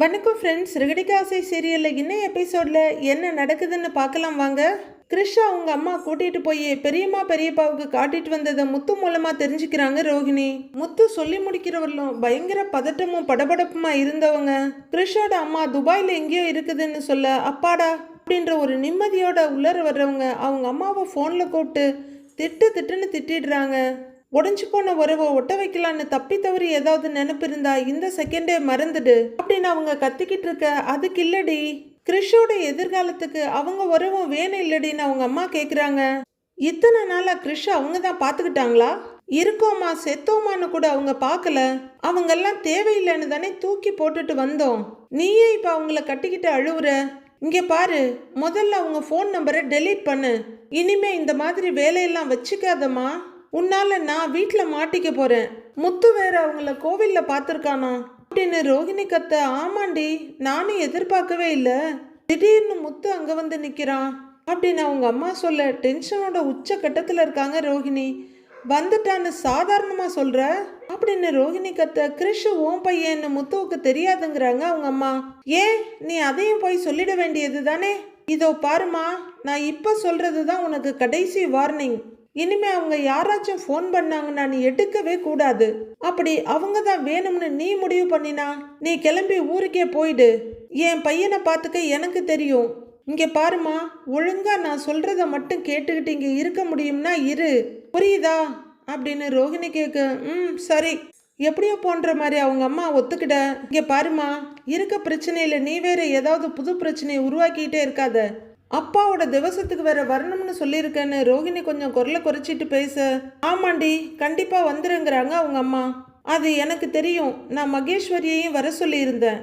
வணக்கம் ஃப்ரெண்ட்ஸ், ரிகடிகாசை சீரியலில் இன்னும் எபிசோடில் என்ன நடக்குதுன்னு பார்க்கலாம் வாங்க. கிருஷா அவங்க அம்மா கூட்டிகிட்டு போய் பெரியம்மா பெரியப்பாவுக்கு காட்டிட்டு வந்ததை முத்து மூலமாக தெரிஞ்சுக்கிறாங்க ரோஹிணி. முத்து சொல்லி முடிக்கிறவர்களும் பயங்கர பதட்டமும் படபடப்புமா இருந்தவங்க கிருஷோட அம்மா துபாயில் எங்கேயோ இருக்குதுன்னு சொல்ல அப்பாடா அப்படின்ற ஒரு நிம்மதியோட உள்ளர வர்றவங்க அவங்க அம்மாவை ஃபோனில் கூப்பிட்டு திட்டுன்னு திட்டிடுறாங்க. உடஞ்சி போன உறவை ஒட்ட வைக்கலான்னு தப்பி தவறி ஏதாவது நினைப்பு இருந்தா இந்த செகண்டே மறந்துடு அப்படின்னு அவங்க கத்திக்கிட்டு இருக்க, அதுக்கு இல்லடி கிறிஷோட எதிர்காலத்துக்கு அவங்க உறவும் வேணும் இல்லடின்னு அவங்க அம்மா கேட்குறாங்க. இத்தனை நாளா கிறிஷ் அவங்க தான் பார்த்துக்கிட்டாங்களா? இருக்கோமா செத்தோமான்னு கூட அவங்க பார்க்கல. அவங்கெல்லாம் தேவையில்லைன்னு தானே தூக்கி போட்டுட்டு வந்தோம். நீயே இப்போ அவங்கள கட்டிக்கிட்டு அழுவுற. இங்கே பாரு, முதல்ல அவங்க ஃபோன் நம்பரை டெலீட் பண்ணு. இனிமே இந்த மாதிரி வேலையெல்லாம் வச்சுக்காதம்மா. உன்னால நான் வீட்டில் மாட்டிக்க போறேன். முத்து வேற அவங்கள கோவிலில் பார்த்துருக்கானா அப்படின்னு ரோஹிணி கத்த. ஆமாண்டி, நானும் எதிர்பார்க்கவே இல்லை. திடீர்னு முத்து அங்கே வந்து நிற்கிறான் அப்படின்னு அவங்க அம்மா சொல்ல டென்ஷனோட உச்ச கட்டத்தில் இருக்காங்க ரோஹிணி. வந்துட்டான்னு சாதாரணமாக சொல்கிற அப்படின்னு ரோஹிணி கத்த. கிறிஷ் ஓம் பையன்னு முத்துவுக்கு தெரியாதுங்கிறாங்க அவங்க அம்மா. ஏன் நீ அதையும் போய் சொல்லிட வேண்டியது தானே? இதோ பாருமா, நான் இப்போ சொல்கிறது தான் உனக்கு கடைசி வார்னிங். இனிமே அவங்க யாராச்சும் ஃபோன் பண்ணாங்கன்னா நீ எடுக்கவே கூடாது. அப்படி அவங்க தான் வேணும்னு நீ முடிவு பண்ணினா நீ கிளம்பி ஊருக்கே போயிடு. என் பையனை பார்த்துக்க எனக்கு தெரியும். இங்கே பாருமா, ஒழுங்கா நான் சொல்றத மட்டும் கேட்டுக்கிட்டு இங்கே இருக்க முடியும்னா இரு, புரியுதா அப்படின்னு ரோஹிணி கேட்க. சரி எப்படியோ போன்ற மாதிரி அவங்க அம்மா ஒத்துக்கிட. இங்கே பாருமா, இருக்க பிரச்சனையில் நீ வேற ஏதாவது புது பிரச்சனையை உருவாக்கிட்டே இருக்காத. அப்பாவோட திவசத்துக்கு வேற வரணும்னு சொல்லியிருக்கேன்னு ரோஹிணி கொஞ்சம் குரலை குறைச்சிட்டு பேச. ஆமாண்டி, கண்டிப்பா வந்துருங்கிறாங்க அவங்க அம்மா. அது எனக்கு தெரியும். நான் மகேஸ்வரியையும் வர சொல்லியிருந்தேன்.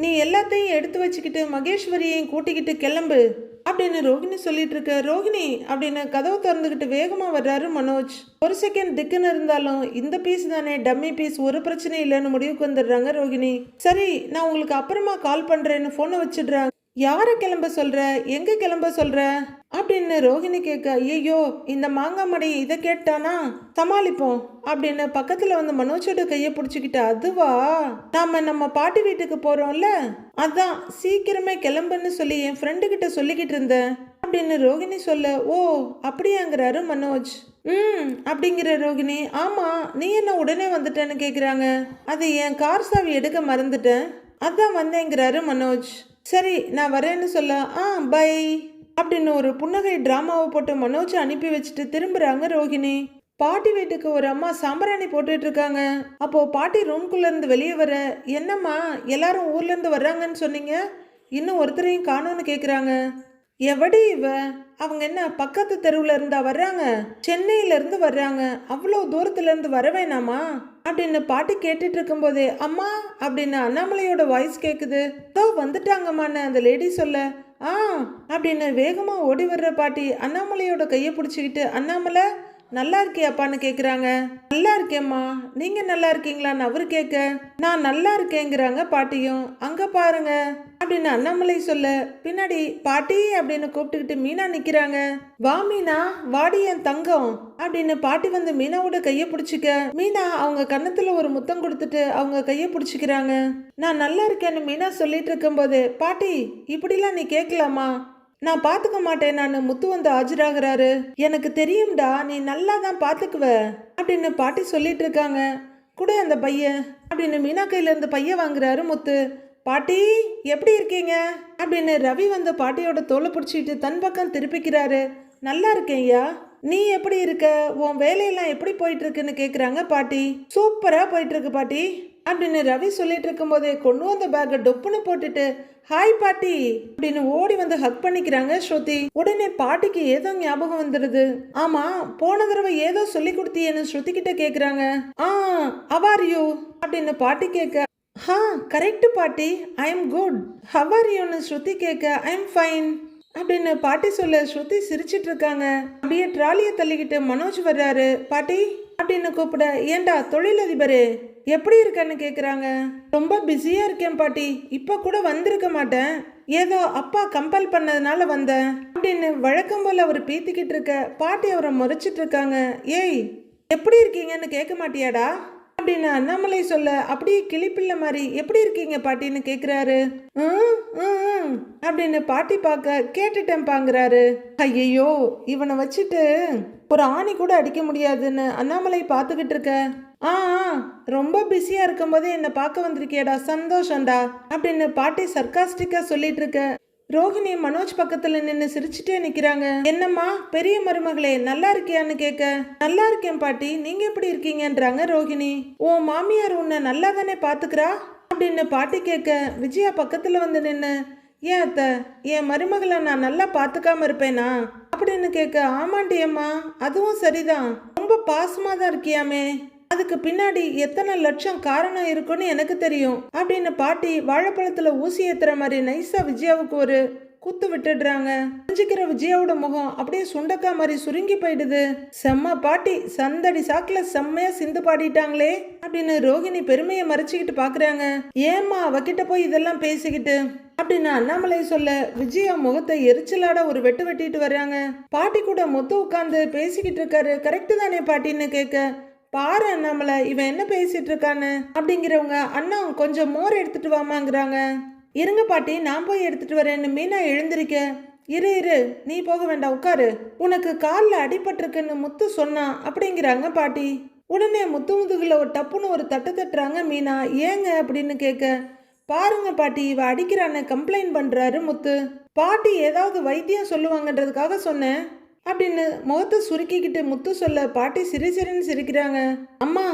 நீ எல்லாத்தையும் எடுத்து வச்சுக்கிட்டு மகேஸ்வரியையும் கூட்டிக்கிட்டு கிளம்பு அப்படின்னு ரோஹிணி சொல்லிட்டு இருக்க. ரோஹிணி அப்படின்னு கதவு திறந்துக்கிட்டு வேகமா வர்றாரு மனோஜ். ஒரு செகண்ட் திக்குன்னு இருந்தாலும் இந்த பீஸ் தானே டம்மி பீஸ், ஒரு பிரச்சனை இல்லைன்னு முடிவுக்கு வந்துடுறாங்க ரோஹிணி. சரி, நான் உங்களுக்கு அப்புறமா கால் பண்றேன்னு போனை வச்சிடுறாங்க. யாரை கிளம்ப சொல்ற, எங்க கிளம்ப சொல்ற அப்படின்னு ரோஹிணி கேட்க. ஐயோ, இந்த மாங்காய் மடி இதை கேட்டானா சமாளிப்போம் அப்படின்னு பக்கத்துல வந்து மனோஜோட கையை பிடிச்சிக்கிட்ட. அதுவா, நம்ம பாட்டி வீட்டுக்கு போறோம்ல, அதான் சீக்கிரமே கிளம்புன்னு சொல்லி என் ஃப்ரெண்டு கிட்ட சொல்லிக்கிட்டு இருந்தேன் அப்படின்னு ரோஹிணி சொல்ல. ஓ அப்படியாங்கிறாரு மனோஜ். அப்படிங்கிற ரோஹிணி. ஆமா, நீ என்ன உடனே வந்துட்டேன்னு கேக்குறாங்க. அது என் கார் சாவி எடுக்க மறந்துட்டேன், அதான் வந்தேங்கிறாரு மனோஜ். சரி நான் வரேன்னு சொல்ல. பை அப்படின்னு ஒரு புன்னகை டிராமாவை போட்டு மனோஜை அனுப்பி வச்சுட்டு திரும்புறாங்க ரோஹிணி. பாட்டி வீட்டுக்கு ஒரு அம்மா சாம்பிராணி போட்டுட்டு இருக்காங்க. அப்போ பாட்டி ரூம்குள்ள இருந்து வெளியே வர, என்னம்மா எல்லாரும் ஊர்ல இருந்து வர்றாங்கன்னு சொன்னீங்க, இன்னும் ஒருத்தரையும் காணோன்னு கேக்குறாங்க. எவடி இவ? அவங்க என்ன பக்கத்து தெருவுல இருந்தா வர்றாங்க? சென்னையில இருந்து வர்றாங்க. அவ்வளோ தூரத்துல இருந்து வர வேணாமா அப்படின்னு பாட்டி கேட்டுட்டு இருக்கும் போதே அம்மா அப்படின்னு அண்ணாமலையோட வாய்ஸ் கேக்குது. இதோ வந்துட்டாங்கம்மான்னு அந்த லேடி சொல்ல. அப்படின்னு வேகமா ஓடி வர்ற பாட்டி அண்ணாமலையோட கையை பிடிச்சிக்கிட்டு, அண்ணாமலை நல்லா இருக்கியாப்பான்னு கேக்குறாங்க. நல்லா இருக்கேம்மா, நீங்க நல்லா இருக்கீங்களான்னு அவரு கேட்க. நான் நல்லா இருக்கேங்கிறாங்க பாட்டியும். அங்க பாருங்க அப்படின்னு அண்ணாமலை சொல்ல பின்னாடி பாட்டி அப்படின்னு கூப்பிட்டுக்கிட்டு மீனா நிக்கிறாங்க. வா மீனா, வாடி என் தங்கம் அப்படின்னு பாட்டி வந்து மீனாவோட கையை பிடிச்சிக்க. மீனா அவங்க கன்னத்துல ஒரு முத்தம் கொடுத்துட்டு அவங்க கையை பிடிச்சிக்கிறாங்க. நான் நல்லா இருக்கேன்னு மீனா சொல்லிட்டு இருக்கும் போது, பாட்டி இப்படிலாம் நீ கேட்கலாமா? நான் பார்த்துக்க மாட்டேன், நான் முத்து வந்து ஆஜராகிறாரு. எனக்கு தெரியும்டா, நீ நல்லா தான் பார்த்துக்குவ அப்படின்னு பாட்டி சொல்லிட்டு இருக்காங்க. கூட அந்த பையன் அப்படின்னு மீனா கையில இருந்து பையன் வாங்குறாரு முத்து. பாட்டி எப்படி இருக்கீங்க அப்படின்னு ரவி வந்து பாட்டியோட தோலை பிடிச்சிட்டு தன் பக்கம் திருப்பிக்கிறாரு. நல்லா இருக்கேன்யா, நீ எப்படி இருக்க, உன் வேலையெல்லாம் எப்படி போயிட்டு இருக்குன்னு கேக்குறாங்க பாட்டி. சூப்பரா போயிட்டு இருக்கு பாட்டி அப்படின்னு ரவி சொல்லிட்டு இருக்கும் போதே கொண்டு வந்த பேக்கை டொப்புன்னு போட்டுட்டு ஹாய் பாட்டி அப்படின்னு ஓடி வந்து ஹக் பண்ணிக்கிறாங்க ஸ்ருதி. உடனே பாட்டிக்கு ஏதோ ஞாபகம் வந்துடுது. ஆமா, போன தடவை ஏதோ சொல்லி கொடுத்தியேன்னு ஸ்ருதி கிட்ட கேக்குறாங்க. ஹவ் ஆர் யூ அப்படின்னு பாட்டி கேட்க. கரெக்ட் பாட்டி, I am good. How are யூன்னு ஸ்ருதி கேட்க. ஐ எம் ஃபைன் அப்படின்னு பாட்டி சொல்ல ஸ்ருதி சிரிச்சிட்டு இருக்காங்க. அப்படியே ட்ராலியை தள்ளிக்கிட்டு மனோஜ் வர்றாரு. பாட்டி அப்படின்னு கூப்பிட. ஏண்டா தொழிலதிபரே எப்படி இருக்கன்னு கேக்குறாங்க. ரொம்ப பிஸியா இருக்கேன் பாட்டி, இப்ப கூட வந்திருக்க மாட்டேன், ஏதோ அப்பா கம்பல் பண்ணதுனால வந்தேன் அப்படின்னு வழக்கம் போல அவர் பீத்திக்கிட்டு இருக்க பாட்டி அவரை முறைச்சிட்டு இருக்காங்க. ஏய் எப்படி இருக்கீங்கன்னு கேட்க மாட்டியாடா அப்படின்னு அண்ணாமலை சொல்ல அப்படியே கிளிப்பிள்ள மாதிரி எப்படி இருக்கீங்க பாட்டின்னு கேக்குறாரு. அப்படின்னு பாட்டி பார்க்க கேட்டுட்டேன்பாங்கிறாரு. ஐயோ இவனை வச்சுட்டு ஒரு ஆணி கூட அடிக்க முடியாதுன்னு அண்ணாமலை பார்த்துக்கிட்டு இருக்க. ஆ ரொம்ப பிஸியா இருக்கும் போதே என்னை பார்க்க வந்திருக்கியடா, சந்தோஷம்டா அப்படின்னு பாட்டி சர்க்காஸ்டிக்கா சொல்லிட்டு இருக்க. ரோஹிணி மனோஜ் பக்கத்துல நின்று சிரிச்சுட்டே நிக்கிறாங்க. என்னம்மா பெரிய மருமகளே நல்லா இருக்கியான்னு கேட்க, நல்லா இருக்கேன் பாட்டி, நீங்க எப்படி இருக்கீங்கன்றாங்க ரோஹிணி. ஓ மாமியார் உன்னை நல்லா தானே பாத்துக்கிறா அப்படின்னு பாட்டி கேட்க, விஜயா பக்கத்துல வந்து நின்று, ஏன் அத்தை என் மருமகளை நான் நல்லா பாத்துக்காம இருப்பேனா அப்படின்னு கேட்க, ஆமாண்டி அம்மா அதுவும் சரிதான், ரொம்ப பாசமா தான் இருக்கியாமே, அதுக்கு பின்னாடி எத்தனை லட்சம் காரணம் இருக்குன்னு எனக்கு தெரியும் அப்படின்னு பாட்டி வாழைப்பழத்துல ஊசி ஏத்துற மாதிரி நைஸா விஜயாவுக்கு ஒரு குத்து விட்டுடுறாங்க. புரிஞ்சுக்கிற விஜயாவோட முகம் அப்படியே சுண்டக்கா மாதிரி சுருங்கி போயிடுது. செம்ம பாட்டி, சந்தடி சாக்குல செம்மையா சிந்து பாடிட்டாங்களே அப்படின்னு ரோஹிணி பெருமையை மறைச்சிக்கிட்டு பாக்குறாங்க. ஏம்மா அவகிட்ட போய் இதெல்லாம் பேசிக்கிட்டு அப்படின்னு அண்ணாமலை சொல்ல, விஜயா முகத்தை எரிச்சலாட ஒரு வெட்டு வெட்டிட்டு வர்றாங்க. பாட்டி கூட மொத்த உட்காந்து பேசிக்கிட்டு இருக்காரு. கரெக்டு தானே பாட்டின்னு கேட்க, பாரு அண்ணாமலை இவன் என்ன பேசிட்டு இருக்கான்னு அப்படிங்கிறவங்க, அண்ணா கொஞ்சம் மோர் எடுத்துட்டு வாமாங்கிறாங்க. இருங்க பாட்டி நான் போய் எடுத்துட்டு வரேன்னு மீனா எழுந்திருக்க. இரு நீ போக வேண்டாம் உட்காரு, உனக்கு காலில் அடிபட்டிருக்குன்னு முத்து சொன்னான் அப்படிங்கிறாங்க பாட்டி. உடனே முத்து முதுகுல ஒரு டப்புன்னு ஒரு தட்டு தட்டுறாங்க மீனா. ஏங்க அப்படின்னு கேட்க, பாருங்க பாட்டி இவ அடிக்கிறான்னு கம்ப்ளைண்ட் பண்றாரு முத்து. பாட்டி ஏதாவது வைத்தியம் சொல்லுவாங்கன்றதுக்காக சொன்னேன் அப்படின்னு முகத்தை சுருக்கிக்கிட்டு முத்து சொல்ல, பாட்டி சிரிசிரின்னு சிரிக்கிறாங்க. அம்மா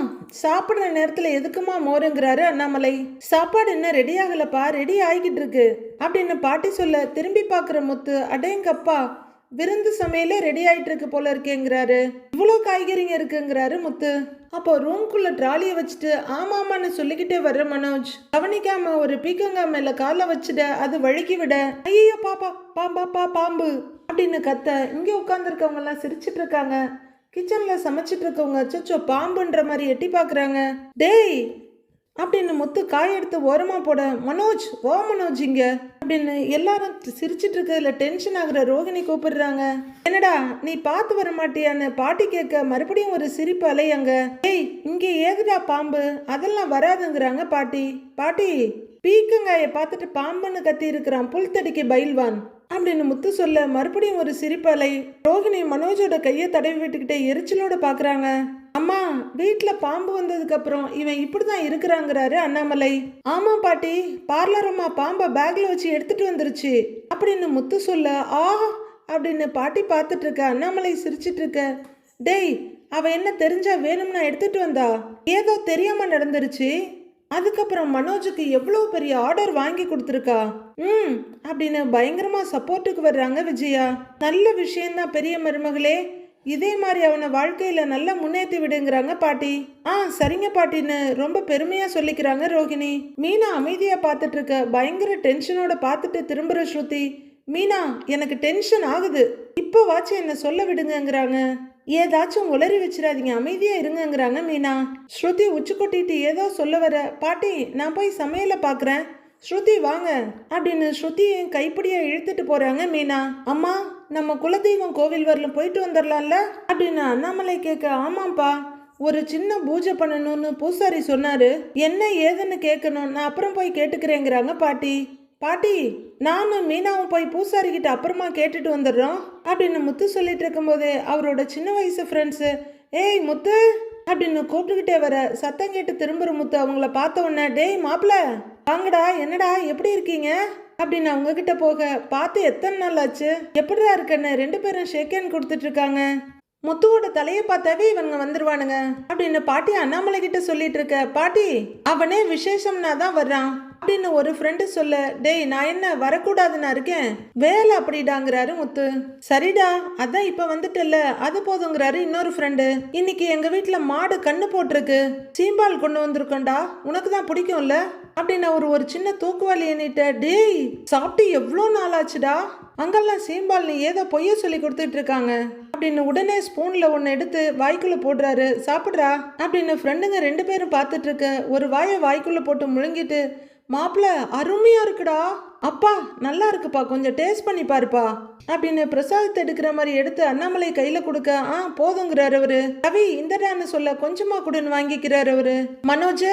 சாப்பிட்ற நேரத்துல எதுக்குமா மோருங்கிறாரு அண்ணாமலை. சாப்பாடு என்ன ரெடி ஆகலப்பா, ரெடி ஆகிக்கிட்டு இருக்கு அப்படின்னு பாட்டி சொல்ல, திரும்பி பாக்குற முத்து, அடேங்கப்பா விருந்து சமையலே ரெடி ஆயிட்டு இருக்கு போல இருக்கேங்கிறாரு. இவ்வளோ காய்கறிங்க இருக்குங்கிறாரு முத்து. அப்போ ரூம்குள்ள ட்ராலியை வச்சுட்டு ஆமாமான்னு சொல்லிக்கிட்டே வர்ற மனோஜ் கவனிக்காம ஒரு பீக்கங்காய் மேல காலை வச்சுட அது வழுக்கி விட, ஐயோ பாப்பா பாம்பாப்பா பாம்பு அப்படின்னு கத்த, இங்கே உட்காந்துருக்கவங்க எல்லாம் சிரிச்சிட்டு இருக்காங்க. கிச்சன்ல சமைச்சிட்டு இருக்கவங்க அச்சோ பாம்புன்ற மாதிரி எட்டி பாக்குறாங்க. டேய் அப்படின்னு முத்து காய் எடுத்து ஓரமா போட, மனோஜ் ஓ மனோஜ் இங்க அப்படின்னு எல்லாரும் சிரிச்சிட்டு இருக்கிறதுல டென்ஷன் ஆகுற ரோஹிணி கூப்பிடுறாங்க. என்னடா நீ பார்த்து வர மாட்டியான்னு பாட்டி கேட்க, மறுபடியும் ஒரு சிரிப்பு அலையாங்க. ஏய் இங்க ஏதுடா பாம்பு, அதெல்லாம் வராதுங்கிறாங்க பாட்டி. பாட்டி பீக்கங்காயை பார்த்துட்டு பாம்புன்னு கத்தி இருக்கிறான் புல்தடிக்கு பயில்வான் அப்படின்னு முத்து சொல்ல, மறுபடியும் ஒரு சிரிப்பு அலை. ரோஹிணி மனோஜோட கையை தடவி விட்டுக்கிட்டே எரிச்சலோட பாக்குறாங்க. அம்மா வீட்டுல பாம்பு வந்ததுக்கு அப்புறம் இவன் இப்படிதான் இருக்கிறாங்கிறாரு அண்ணாமலை. ஆமா பாட்டி பார்லர் அம்மா பாம்பை பேக்ல வச்சு எடுத்துட்டு வந்துருச்சு அப்படின்னு முத்து சொல்ல, ஆ அப்படின்னு பாட்டி பார்த்துட்டு இருக்க. அண்ணாமலை சிரிச்சிட்டு இருக்க, டேய் அவ என்ன தெரிஞ்சா வேணும்னா எடுத்துட்டு வந்தா, ஏதோ தெரியாம நடந்துருச்சு, அதுக்கப்புறம் மனோஜுக்கு எவ்வளவு பெரிய ஆர்டர் வாங்கி கொடுத்துருக்கா அப்படின்னு பயங்கரமா சப்போர்ட்டுக்கு வர்றாங்க விஜயா. நல்ல விஷயம்தான் பெரிய மருமகளே, இதே மாதிரி அவனை வாழ்க்கையில நல்லா முன்னேற்றி விடுங்கிறாங்க பாட்டி. சரிங்க பாட்டின்னு ரொம்ப பெருமையா சொல்லிக்கிறாங்க ரோஹிணி. மீனா அமைதியா பார்த்துட்டு இருக்க, பயங்கர டென்ஷனோட பார்த்துட்டு திரும்புற ஸ்ருதி, மீனா எனக்கு டென்ஷன் ஆகுது, இப்போ வாச்சு என்ன சொல்ல விடுங்கிறாங்க. ஏதாச்சும் உளறி வச்சிடாதீங்க அமைதியா இருங்கிறாங்க மீனா. ஸ்ருதி உச்சி கொட்டிட்டு ஏதோ சொல்ல வர, பாட்டி நான் போய் சமையலை பாக்குறேன், ஸ்ருதி வாங்க அப்படின்னு ஸ்ருதியை கைப்பிடியா இழுத்துட்டு போறாங்க மீனா. அம்மா நம்ம குலதெய்வம் கோவில் வரலும் போயிட்டு வந்துடலாம்ல அப்படின்னு அண்ணாமலை கேட்க, ஆமாப்பா ஒரு சின்ன பூஜை பண்ணணும்னு பூசாரி சொன்னாரு, என்ன ஏதுன்னு கேட்கணும், நான் அப்புறம் போய் கேட்டுக்கிறேங்கிறாங்க பாட்டி. பாட்டி நானும் மீனாவும் போய் பூசாரி கிட்ட அப்புறமா கேட்டுட்டு வந்துடுறோம் அப்படின்னு முத்து சொல்லிட்டு இருக்கும்போதே அவரோட சின்ன வயசு ஃப்ரெண்ட்ஸு, ஏய் முத்து அப்படின்னு கூப்பிட்டுக்கிட்டே வர, சத்தம் கேட்டு திரும்புற முத்து அவங்கள பார்த்த உடனே, டேய் மாப்பிள்ள வாங்கடா என்னடா எப்படி இருக்கீங்க அப்படின்னு அவங்க கிட்ட போக, பார்த்து எத்தனை நாள் ஆச்சு, எப்படிடா இருக்குன்னு ரெண்டு பேரும் ஷேக் ஹேண்ட் கொடுத்துட்டு இருக்காங்க. முத்துவோட தலையை பார்த்தாவே இவங்க வந்துருவானுங்க அப்படின்னு பாட்டி அண்ணாமலை கிட்ட சொல்லிட்டு இருக்க, பாட்டி அவனே விசேஷம்னா தான் வர்றான் அப்படின்னு ஒரு ஃப்ரெண்டு சொல்ல, டேய் நான் என்ன வரக்கூடாதுன்னு இருக்கேன், வேலை அப்படிடாங்கிறாரு முத்து. சரிடா அதான் இப்ப வந்துட்டல அது போதுங்கிறாரு இன்னொரு ஃப்ரெண்டு. இன்னைக்கு எங்க வீட்டுல மாடு கண்ணு போட்டிருக்கு, சீம்பால் கொண்டு வந்திருக்கோண்டா, உனக்கு தான் பிடிக்கும்ல அப்படின்னு ஒரு சின்ன தூக்குவாளி எண்ணிட்ட, டேய் சாப்பிட்டு எவ்வளோ நாள் ஆச்சுடா, அங்கெல்லாம் சீம்பால் நீ ஏதோ பொய்ய சொல்லி கொடுத்துட்டு இருக்காங்க அப்படின்னு உடனே ஸ்பூன்ல ஒன்று எடுத்து வாய்க்குள்ள போடுறாரு. சாப்பிட்றா அப்படின்னு ஃப்ரெண்டுங்க ரெண்டு பேரும் பார்த்துட்டு இருக்க, ஒரு வாயை வாய்க்குள்ள போட்டு முழுங்கிட்டு மாப்பிள்ள அருமையா இருக்குடா, அப்பா நல்லா இருக்குப்பா, கொஞ்சம் டேஸ்ட் பண்ணி பாருப்பா அப்படின்னு பிரசாதத்தை எடுக்கிற மாதிரி எடுத்து அண்ணாமலை கையில கொடுக்க போதுங்கிறாரு அவரு. ரவி இந்தடான்னு சொல்ல கொஞ்சமா கொடுன்னு வாங்கிக்கிறாரு அவரு. மனோஜ்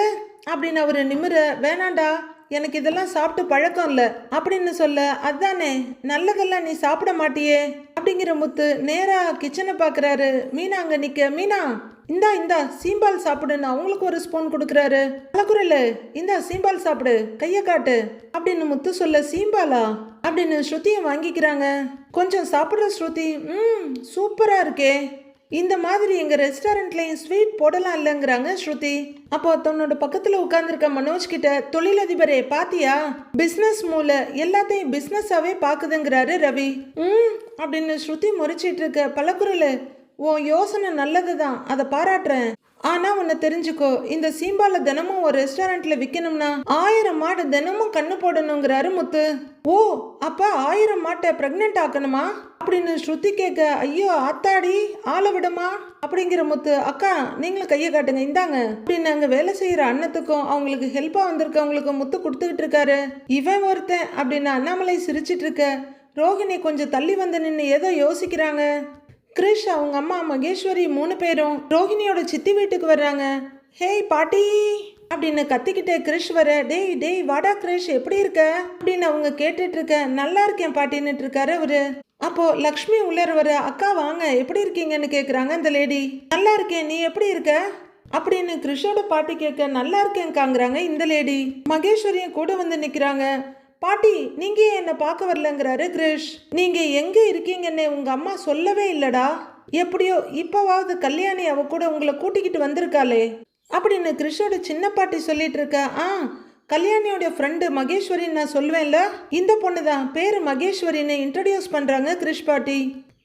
அப்படின்னு அவரு நிமிர, வேணாண்டா எனக்கு இதெல்லாம் சாப்பிட்டு பழக்கம் இல்லை அப்படின்னு சொல்ல, அதானே நல்லதெல்லாம் நீ சாப்பிட மாட்டியே அப்படிங்கிற முத்து நேரா கிச்சனை பாக்குறாரு. மீனா அங்க நிக்க, மீனா இந்தா சீம்பால் சாப்பிடுன்னு அவங்களுக்கு ஒரு ஸ்பூன் கொடுக்குறாரு. பலகுரல் இந்தா சீம்பால் சாப்பிடு, கைய காட்டு அப்படின்னு முத்து சொல்ல, சீம்பாலா அப்படின்னு ஸ்ருதியும் வாங்கிக்கிறாங்க. கொஞ்சம் சாப்பிடுற ஸ்ருதி, சூப்பரா இருக்கே, இந்த மாதிரி எங்க ரெஸ்டாரண்ட்லயும் ஸ்வீட் போடலாம் இல்லைங்கிறாங்க ஸ்ருதி. அப்போ தன்னோட பக்கத்துல உட்கார்ந்துருக்க மனோஜ் கிட்ட, தொழிலதிபரே பாத்தியா, பிசினஸ் மூளை எல்லாத்தையும் பிசினஸாவே பாக்குதுங்கிறாரு ரவி. அப்படின்னு ஸ்ருதி முறைச்சிட்டு இருக்க. பலகுரல், உன் யோசனை நல்லதுதான், அதை பாராட்டுறேன். ஆனா உன்னை தெரிஞ்சுக்கோ, இந்த சீம்பால தினமும் ஒரு ரெஸ்டாரண்ட்ல விற்கணும்னா 1000 மாடு தினமும் கண்ணு போடணுங்கிறாரு முத்து. ஓ அப்பா 1000 மாட்டை பிரெக்னென்ட் ஆக்கணுமா அப்படின்னு ஸ்ருதி கேட்க, ஐயோ ஆத்தாடி ஆளை விடுமா அப்படிங்கிற முத்து. அக்கா நீங்களும் கையை காட்டுங்க, இந்தாங்க அப்படின்னு அங்க வேலை செய்யற அண்ணத்துக்கும் அவங்களுக்கு ஹெல்ப்பா வந்திருக்கவங்களுக்கு முத்து கொடுத்துக்கிட்டு இருக்காரு. இவன் ஒருத்தன் அப்படின்னு அண்ணாமலை சிரிச்சிட்டு இருக்க. ரோஹிணி கொஞ்சம் தள்ளி வந்து நின்று ஏதோ யோசிக்கிறாங்க. கிரிஷ் அவங்க அம்மா மகேஸ்வரி 3 பேரும் ரோஹிணியோட சித்தி வீட்டுக்கு வர்றாங்க. ஹேய் பாட்டி அப்படின்னு கத்திக்கிட்டே கிரிஷ் வர, டேய் வாடா கிரிஷ் எப்படி இருக்க அப்படின்னு அவங்க கேட்டுட்டு இருக்க. நல்லா இருக்கேன் பாட்டின்னு இருக்காரு அவரு. அப்போ லக்ஷ்மி உள்ளர வர, அக்கா வாங்க எப்படி இருக்கீங்கன்னு கேக்குறாங்க இந்த லேடி. நல்லா இருக்கேன், நீ எப்படி இருக்க அப்படின்னு கிரிஷோட பாட்டி கேட்க, நல்லா இருக்கேங்கிறாங்க இந்த லேடி. மகேஸ்வரியும் கூட வந்து நிக்கிறாங்க. பாட்டி நீங்க என்ன பார்க்க வரலங்கிறாரு கிரிஷ். நீங்க எங்க இருக்கீங்கன்னு உங்க அம்மா சொல்லவே இல்லடா, எப்படியோ இப்பவாவது கல்யாணி அவ கூட உங்களை கூட்டிக்கிட்டு வந்திருக்காளே அப்படின்னு கிரிஷோட சின்ன பாட்டி சொல்லிட்டு இருக்க. கல்யாணியோட ஃப்ரெண்டு மகேஸ்வரின்னு நான் சொல்லுவேன்ல, இந்த பொண்ணு தான், பேரு மகேஸ்வரின்னு இன்ட்ரடியூஸ் பண்றாங்க கிரிஷ் பாட்டி.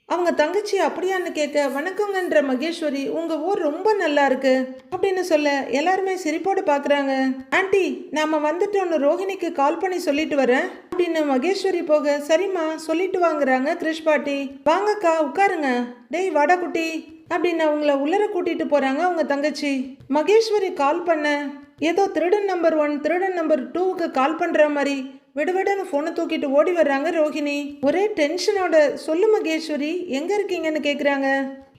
அவங்க தங்கச்சி அப்படியான்னு கேட்க, வணக்கங்கன்ற மகேஸ்வரி, உங்க ஊர் ரொம்ப நல்லா இருக்கு அப்படின்னு சொல்ல எல்லாருமே சிரிப்போடு பாக்குறாங்க. ஆண்டி நாம வந்துட்டோன்னு ரோஹிணிக்கு கால் பண்ணி சொல்லிட்டு வரேன் அப்படின்னு மகேஸ்வரி போக, சரிம்மா சொல்லிட்டு வாங்குறாங்க கிரிஷ் பாட்டி. வாங்கக்கா உட்காருங்க, டேய் வாடா குட்டி அப்படின்னு அவங்கள உள்ளர கூட்டிட்டு போறாங்க அவங்க தங்கச்சி. மகேஸ்வரி கால் பண்ண ஏதோ திருடன் நம்பர் 1 திருடன் நம்பர் 2க்கு கால் பண்ற மாதிரி விடுவிடன்னு போனை தூக்கிட்டு ஓடி வர்றாங்க ரோஹிணி. ஒரே டென்ஷனோட, சொல்லு மகேஸ்வரி எங்க இருக்கீங்கன்னு கேக்குறாங்க.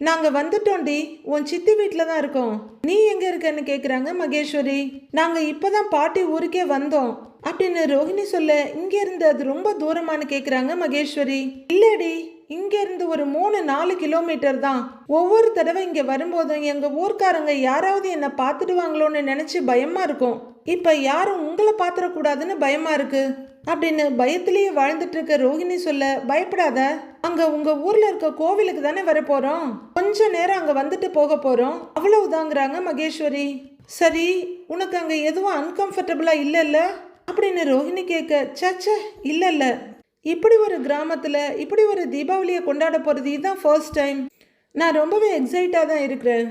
நாங்க வந்துட்டோண்டி, உன் சித்தி வீட்டுல தான் இருக்கோம், நீ எங்க இருக்கன்னு கேக்குறாங்க மகேஸ்வரி. நாங்க இப்பதான் பாட்டி ஊருக்கே வந்தோம் அப்படின்னு ரோஹிணி சொல்ல, இங்க இருந்து அது ரொம்ப தூரமானு கேக்குறாங்க மகேஸ்வரி. இல்லடி இங்க இருந்து ஒரு 3-4 கிலோமீட்டர் தான். ஒவ்வொரு தடவை இங்க வரும்போதும் எங்க ஊர்க்காரங்க யாராவது என்ன பார்த்துடுவாங்களோன்னு நினைச்சு பயமா இருக்கும். இப்ப யாரும் உங்களை பாத்திரக்கூடாதுன்னு பயமா இருக்கு அப்படின்னு பயத்திலேயே வாழ்ந்துட்டு இருக்க ரோஹிணி சொல்ல, பயப்படாத, அங்க உங்க ஊர்ல இருக்க கோவிலுக்கு தானே வர போறோம், கொஞ்ச நேரம் அங்க வந்துட்டு போக போறோம், அவ்வளவுதாங்கிறாங்க மகேஸ்வரி. சரி உனக்கு அங்க எதுவும் அன்கம்ஃபர்டபுளா இல்லைல்ல அப்படின்னு ரோஹிணி கேட்க, சச்ச இல்ல இப்படி ஒரு கிராமத்துல இப்படி ஒரு தீபாவளியை கொண்டாட போறது இதுதான் ஃபர்ஸ்ட் டைம். நான் ரொம்பவே எக்ஸைட்டா தான் இருக்கிறேன்,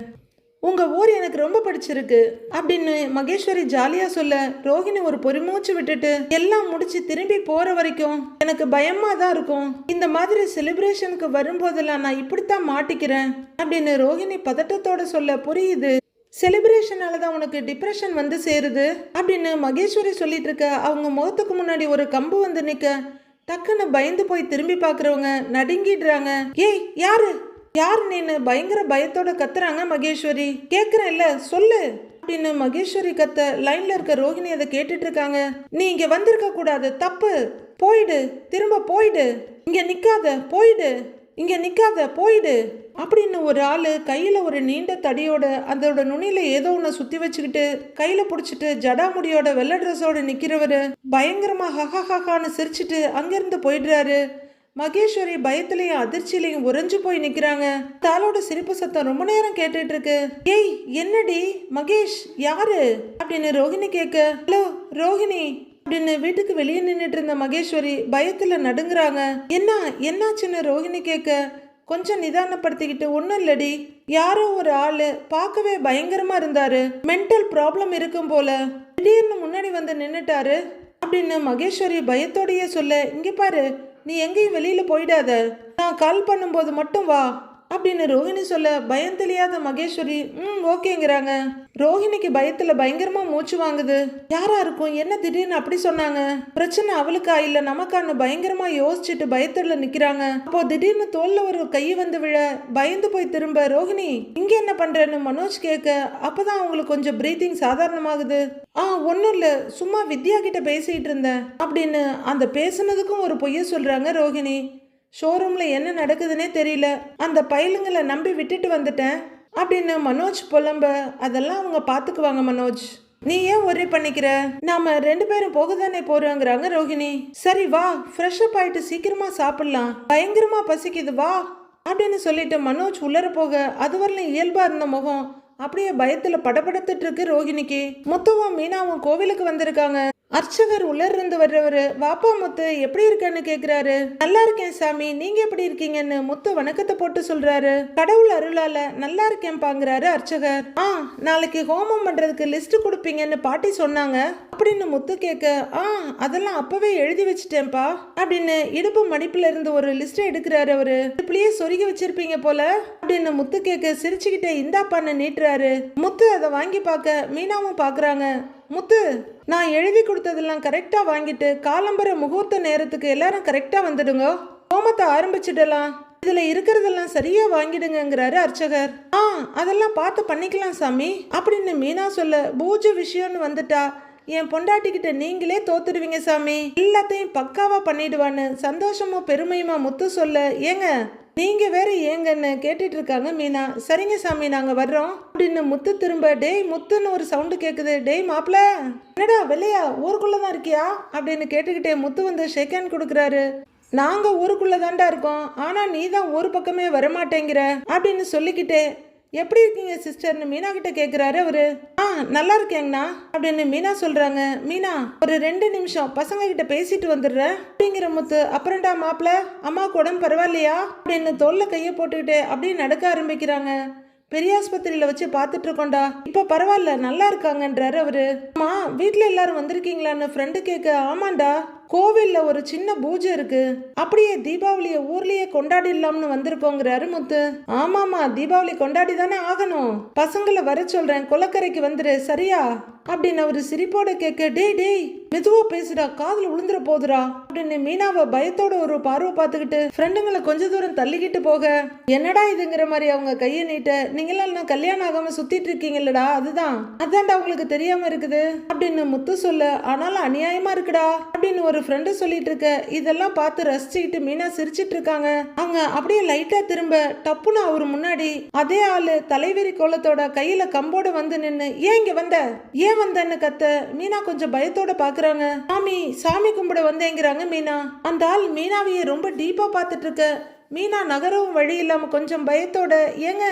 உங்க ஊர் எனக்கு ரொம்ப பிடிச்சிருக்கு அப்படின்னு மகேஸ்வரி ஜாலியா சொல்ல, ரோஹிணி ஒரு பொறுமூச்சு விட்டுட்டு, எல்லாம் முடிச்சு திரும்பி போற வரைக்கும் எனக்கு பயமா தான் இருக்கும், இந்த மாதிரி செலிப்ரேஷனுக்கு வரும்போதெல்லாம் நான் இப்படித்தான் மாட்டிக்கிறேன் அப்படின்னு ரோஹிணி பதட்டத்தோட சொல்ல, புரியுது செலிப்ரேஷனால தான் உனக்கு டிப்ரெஷன் வந்து சேருது அப்படின்னு மகேஸ்வரி சொல்லிட்டு இருக்க. அவங்க முகத்துக்கு முன்னாடி ஒரு கம்பு வந்து நிக்க டக்குன்னு பயந்து போய் திரும்பி பாக்குறவங்க நடுங்கிடுறாங்க. ஏய் யாரு யாரு நீன்னு பயங்கர பயத்தோட கத்துறாங்க மகேஸ்வரி. கேக்குறேன் இல்ல சொல்லு அப்படின்னு மகேஸ்வரி கத்த. லைன்ல இருக்க ரோஹிணி அதை கேட்டுட்டு இருக்காங்க. நீ இங்க வந்திருக்க கூடாது, தப்பு, போயிடு, திரும்ப போயிடு, இங்க நிக்காத, போயிடு, இங்க நிக்காத, போயிடு அப்படின்னு ஒரு ஆளு கையில ஒரு நீண்ட தடியோட அதோட நுனியில ஏதோ ஒண்ணு சுத்தி வச்சுக்கிட்டு கையில புடிச்சிட்டு ஜடாமுடியோட வெள்ளை ட்ரெஸ்ஸோட நிக்கிறவரு பயங்கரமா ஹஹான்னு சிரிச்சிட்டு அங்கிருந்து போயிடுறாரு. மகேஸ்வரி பயத்திலையும் அதிர்ச்சியிலையும் உறைஞ்சு போய் நிக்கிறாங்க. தாளோட சிரிப்பு சத்தம் ரொம்ப நேரம் கேட்டுட்டு இருக்கு. ஏய் என்னடி மகேஷ் யாரு அப்படின்னு ரோஹிணி கேட்க, ஹலோ ரோஹிணி அப்படின்னு வீட்டுக்கு வெளியே நின்றுட்டு இருந்த மகேஸ்வரி பயத்துல நடுங்குறாங்க. என்னாச்சுன்னு ரோஹிணி கேட்க, கொஞ்சம் நிதானப்படுத்திக்கிட்டு, ஒன்றும் இல்லடி, யாரோ ஒரு ஆளு பார்க்கவே பயங்கரமா இருந்தாரு, மென்டல் ப்ராப்ளம் இருக்கும் போல, திடீர்னு முன்னாடி வந்து நின்னுட்டாரு அப்படின்னு மகேஸ்வரி பயத்தோடையே சொல்ல, இங்க பாரு நீ எங்கேயும் வெளியில போயிடாத, நான் கால் பண்ணும்போது மட்டும் வா அப்படின்னு ரோஹிணி சொல்ல பயம் தெரியாத மகேஸ்வரி ஓகேங்கிறாங்க. ரோஹிணிக்கு பயத்துல பயங்கரமா மூச்சு வாங்குது. யாரா இருக்கும், என்ன திடீர்னு அப்படி சொன்னாங்க, பிரச்சனை அவளுக்கா இல்ல நமக்கான்னு பயங்கரமா யோசிச்சுட்டு பயத்துல நிக்கிறாங்க. அப்போ திடீர்னு தோல்ல ஒரு கை வந்து விழ பயந்து போய் திரும்ப ரோஹிணி இங்க என்ன பண்றேன்னு மனோஜ் கேட்க அப்பதான் அவங்களுக்கு கொஞ்சம் பிரீத்திங் சாதாரணமாகுது. ஒன்னும் இல்ல, சும்மா வித்யா கிட்ட பேசிட்டு இருந்தேன் அப்படின்னு அந்த பேசுனதுக்கும் ஒரு பொய்ய சொல்றாங்க ரோஹிணி. ஷோரூம்ல என்ன நடக்குதுன்னே தெரியல, அந்த பையலுங்களை நம்பி விட்டுட்டு வந்துட்டேன் அப்படின்னு மனோஜ் புலம்ப. அதெல்லாம் அவங்க பாத்துக்குவாங்க மனோஜ், நீ ஏன் ஒரே பண்ணிக்கிற, நாம 2 பேரும் போகதானே போறோங்கிறாங்க ரோஹிணி. சரி வா, ஃப்ரெஷ் அப் ஆயிட்டு சீக்கிரமா சாப்பிடலாம், பயங்கரமா பசிக்குது வா அப்படின்னு சொல்லிட்டு மனோஜ் உள்ளர போக அதுவரையிலும் இயல்பா இருந்த முகம் அப்படியே பயத்துல படபடத்துட்டு இருக்கு ரோஹிணிக்கு. முத்துவும் மீனாவும் கோவிலுக்கு வந்திருக்காங்க. அர்ச்சகர் உள்ளர் இருந்து வர்றவரு வாப்பா முத்து எப்படி இருக்கன்னு கேக்குறாரு. நல்லா இருக்கேன் சாமி, நீங்க எப்படி இருக்கீங்கன்னு முத்து வணக்கத்தை போட்டு சொல்றாரு. கடவுள் அருளால நல்லா இருக்கேன் பாங்கிறாரு அர்ச்சகர். நாளைக்கு ஹோமம் பண்றதுக்கு லிஸ்ட் கொடுப்பீங்கன்னு பாட்டி சொன்னாங்க அப்படின்னு முத்து கேட்க அதெல்லாம் அப்பவே எழுதி வச்சுட்டேன்ப்பா அப்படின்னு இடுப்பு மடிப்புல இருந்து ஒரு லிஸ்ட் எடுக்கிறாரு. அவரு இப்படியே சொருகி வச்சிருப்பீங்க போல அப்படின்னு முத்து கேட்க சிரிச்சுக்கிட்டே இந்தாப்பான்னு நீட்டுறாரு. முத்து அதை வாங்கி பார்க்க மீனாவும் பாக்குறாங்க. முத்து, நான் எழுதி கொடுத்ததெல்லாம் கரெக்டா வாங்கிட்டு காலம்பர முகூர்த்த நேரத்துக்கு எல்லாரும் கரெக்டா வந்துடுங்க, ஹோமத்தை ஆரம்பிச்சிடலாம், இதுல இருக்கிறதெல்லாம் சரியா வாங்கிடுங்கிறாரு அர்ச்சகர். அதெல்லாம் பார்த்து பண்ணிக்கலாம் சாமி அப்படின்னு மீனா சொல்ல, பூஜை விஷயம்னு வந்துட்டா என் பொண்டாட்டிக்கிட்ட நீங்களே தோத்துடுவீங்க சாமி, எல்லாத்தையும் பக்காவா பண்ணிடுவான்னு சந்தோஷமா பெருமையுமா முத்து சொல்ல, ஏங்க நீங்க வேற ஏங்கன்னு கேட்டுட்டு இருக்காங்க மீனா. சரிங்க சாமி நாங்க வர்றோம் அப்படின்னு முத்து திரும்ப. டேய் முத்துன்னு ஒரு சவுண்டு கேக்குது. டேய் மாப்பிள, என்னடா வெள்ளையா ஊருக்குள்ளதான் இருக்கியா அப்படின்னு கேட்டுக்கிட்டே முத்து வந்து ஷேக் ஹேண்ட் கொடுக்குறாரு. நாங்க ஊருக்குள்ளதான்டா இருக்கோம், ஆனா நீ தான் ஊர் பக்கமே வரமாட்டேங்கிற அப்படின்னு சொல்லிக்கிட்டே எப்படி இருக்கீங்க சிஸ்டர்னு மீனா கிட்ட கேக்குறாரு அவரு. நல்லா இருக்கேங்கண்ணா அப்படின்னு மீனா சொல்றாங்க. மீனா ஒரு 2 நிமிஷம் பசங்க கிட்ட பேசிட்டு வந்துடுற அப்படிங்கிற முத்து. அப்புறம்டா மாப்பிள, அம்மாவுக்கு உடம்பு பரவாயில்லையா அப்படின்னு தோல்ல கைய போட்டுக்கிட்டு அப்படியே நடக்க ஆரம்பிக்கிறாங்க. பெரிய ஆஸ்பத்திரியில வச்சு பாத்துட்டு இருக்கோம்டா, இப்ப பரவாயில்ல நல்லா இருக்காங்கன்றாரு அவரு. அம்மா வீட்டுல எல்லாரும் வந்திருக்கீங்களான்னு ஃப்ரெண்டு கேட்க, ஆமாண்டா கோவில்ல ஒரு சின்ன பூஜை இருக்கு, அப்படியே தீபாவளிய ஊர்லயே கொண்டாடிடலாம்னு வந்திருக்கோங்கிறாரு முத்து. ஆமாமா தீபாவளி கொண்டாடி தானே ஆகணும், பசங்களை வர சொல்றேன் குளக்கரைக்கு வந்துரு சரியா அப்படின்னு அவரு சிரிப்போட கேட்க, டேய் டேய் மெதுவா பேசுடா காதுல விழுந்துற போதுடா அப்படின்னு மீனாவை பயத்தோட ஒரு பார்வை பார்த்துக்கிட்டு ஃப்ரெண்டுங்களை கொஞ்ச தூரம் தள்ளிக்கிட்டு போக, என்னடா இதுங்கிற மாதிரி அவங்க கையை நீட்ட, நீங்களாம் கல்யாணம் ஆகாம சுத்திட்டு இருக்கீங்கல்லடா அதான்டா உங்களுக்கு தெரியாம இருக்குது அப்படின்னு முத்து சொல்ல, ஆனாலும் அநியாயமா இருக்குடா அப்படின்னு ஒரு ஃப்ரெண்டு சொல்லிட்டு இருக்க. இதெல்லாம் பார்த்து ரசிச்சுக்கிட்டு மீனா சிரிச்சிட்டு இருக்காங்க. அவங்க அப்படியே லைட்டா திரும்ப டப்புன்னு அவரு முன்னாடி அதே ஆளு தலைவெறி கோலத்தோட கையில கம்போட வந்து நின்னு, ஏன் இங்க வந்த ஏன் வந்தன்னு கத்த. மீனா கொஞ்சம் பயத்தோட பாக்குறாங்க. சாமி கும்பிட வந்தேங்கிறாங்க மீனா. அந்த ஆள் மீனாவையே ரொம்ப டீப்பா பார்த்துட்டு இருக்க. மீனா நகரவும் வழி இல்லாம கொஞ்சம் பயத்தோட, ஏங்க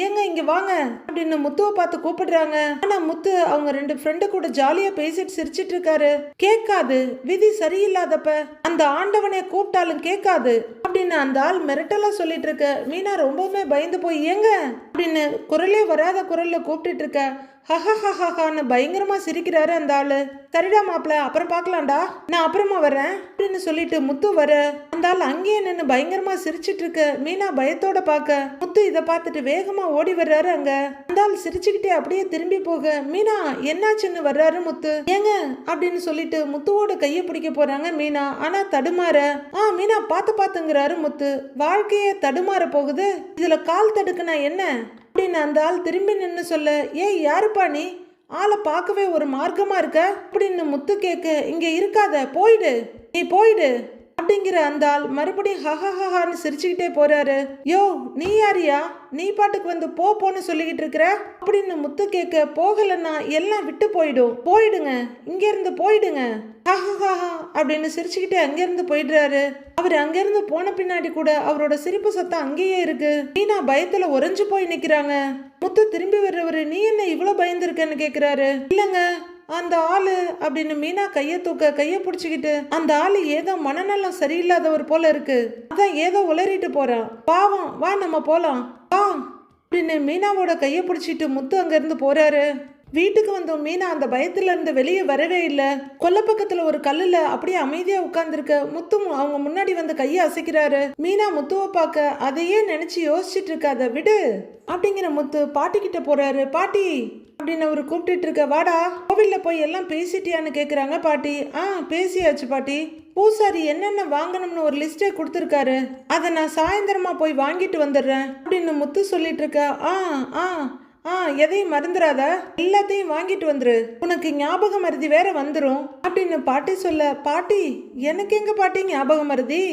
ஏங்க இங்க வாங்க அப்படின்னு முத்துவை பார்த்து கூப்பிடுறாங்க. ஆனா முத்து அவங்க 2 ஃப்ரெண்டு கூட ஜாலியா பேசிட்டு சிரிச்சிட்டு இருக்காரு. கேட்காது, விதி சரியில்லாதப்ப அந்த ஆண்டவனை கூப்பிட்டாலும் கேட்காது அப்படின்னு அந்த ஆள் மிரட்டலா சொல்லிட்டு இருக்க. மீனா ரொம்பவுமே பயந்து போய், ஏங்க அப்படின்னு குரலே வராத குரல்ல கூப்பிட்டு இருக்க. ஹஹஹஹான்னு பயங்கரமா சிரிக்கிறாரு அந்த ஆளு. சரிடா மாப்பிள அப்புறம் பாக்கலாம்டா, நான் அப்புறமா வரேன் அப்படின்னு சொல்லிட்டு முத்து வர அந்த ஆள் அங்கேயே நின்று பயங்கரமா சிரிச்சிட்டு இருக்க. மீனா பயத்தோட பாக்க முத்து இதை பார்த்துட்டு வேகமா ஓடி வர்றாரு. அங்க அந்த ஆள் சிரிச்சுக்கிட்டே அப்படியே திரும்பி போக, மீனா என்னாச்சுன்னு வர்றாரு முத்து. ஏங்க அப்படின்னு சொல்லிட்டு முத்துவோட கையை பிடிக்க போறாங்க மீனா. ஆனா தடுமாற, மீனா பாத்துங்கிறாரு முத்து. வாழ்க்கையே தடுமாற போகுது, இதுல கால் தடுக்குனா என்ன அப்படின்னு அந்த ஆள் திரும்பி நின்று சொல்ல, ஏய் யாருப்பா நீ, ஆளை பார்க்கவே ஒரு மார்க்கமா இருக்க அப்படின்னு முத்து கேட்க, இங்க இருக்காத போயிடு நீ போயிடு அப்படிங்கிற அந்த ஆள் மறுபடியும் ஹஹஹான்னு சிரிச்சுக்கிட்டே போறாரு. யோ நீ யாரியா, நீ பாட்டுக்கு வந்து போன்னு சொல்லிக்கிட்டு இருக்கிற அப்படின்னு முத்து கேட்க, போகலன்னா எல்லாம் விட்டு போயிடும், போயிடுங்க இங்க இருந்து போயிடுங்க ஹஹஹா அப்படின்னு சிரிச்சுக்கிட்டே அங்கிருந்து போயிடுறாரு. அவர் அங்கிருந்து போன பின்னாடி கூட அவரோட சிரிப்பு சத்தம் அங்கேயே இருக்கு. மீனா பயத்துல உறைஞ்சு போய் நிக்கிறாங்க. முத்து திரும்பி வர்றவரு, நீ என்ன இவ்வளவு பயந்துருக்கன்னு கேக்குறாரு. இல்லங்க அந்த ஆளு அப்படின்னு மீனா கைய தூக்க கைய பிடிச்சுக்கிட்டு, அந்த ஆளு ஏதோ மனநலம் சரியில்லாதவர் போல இருக்கு, அதான் ஏதோ உளறிட்டு போறான், பாவம் வா நம்ம போலாம் வா அப்படின்னு மீனாவோட கைய பிடிச்சிட்டு முத்து அங்க இருந்து போறாரு. வீட்டுக்கு வந்தோம் மீனா அந்த பயத்துல இருந்து வெளியே வரவே இல்லை. கொல்லப்பக்கத்துல ஒரு கல்லுல அப்படியே அமைதியா உட்கார்ந்துருக்க முத்து அவங்க முன்னாடி வந்து கையை அசைக்கிறாரு. மீனா முத்துவை பார்க்க அதையே நினைச்சு யோசிச்சுட்டு இருக்காத விடு அப்படிங்கிற முத்து பாட்டி கிட்ட போறாரு. பாட்டி அப்படின்னு அவரு கூப்பிட்டுட்டு இருக்க. வாடா கோவில்ல போய் எல்லாம் பேசிட்டியான்னு கேக்குறாங்க பாட்டி. பேசியாச்சு பாட்டி. பூசாரி என்னென்ன வாங்கணும்னு ஒரு லிஸ்டே கொடுத்துருக்காரு, அதை நான் சாயந்தரமா போய் வாங்கிட்டு வந்துடுறேன் அப்படின்னு முத்து சொல்லிட்டு இருக்க. எதையும் மறந்துடாத, எல்லாத்தையும் வாங்கிட்டு வந்துரு, உனக்கு ஞாபக மருதி வேற வந்துடும் அப்படின்னு பாட்டி சொல்ல. பாட்டி எனக்கு எங்க பாட்டி ஞாபக மருதி